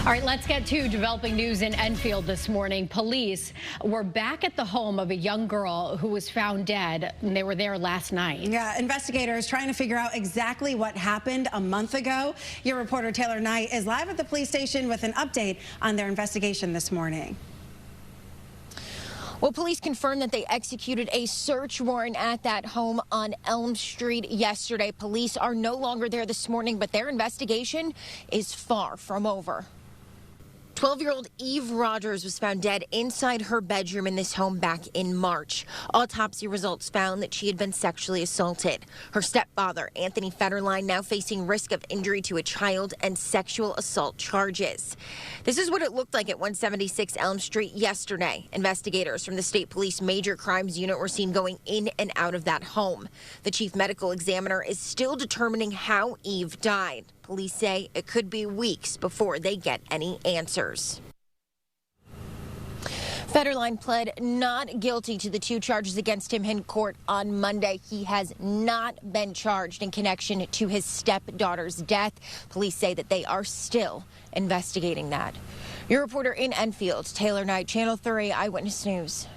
All right, let's get to developing news in Enfield this morning. Police were back at the home of a young girl who was found dead, and they were there last night. Yeah, investigators trying to figure out exactly what happened a month ago. Your reporter Taylor Knight is live at the police station with an update on their investigation this morning. Well, police confirmed that they executed a search warrant at that home on Elm Street yesterday. Police are no longer there this morning, but their investigation is far from over. 12-year-old Eve Rogers was found dead inside her bedroom in this home back in March. Autopsy results found that she had been sexually assaulted. Her stepfather, Anthony Federline, now facing risk of injury to a child and sexual assault charges. This is what it looked like at 176 Elm Street yesterday. Investigators from the State Police Major Crimes Unit were seen going in and out of that home. The chief medical examiner is still determining how Eve died. Police say it could be weeks before they get any answers. Federline pled not guilty to the 2 charges against him in court on Monday. He has not been charged in connection to his stepdaughter's death. Police say that they are still investigating that. Your reporter in Enfield, Taylor Knight, Channel 3 Eyewitness News.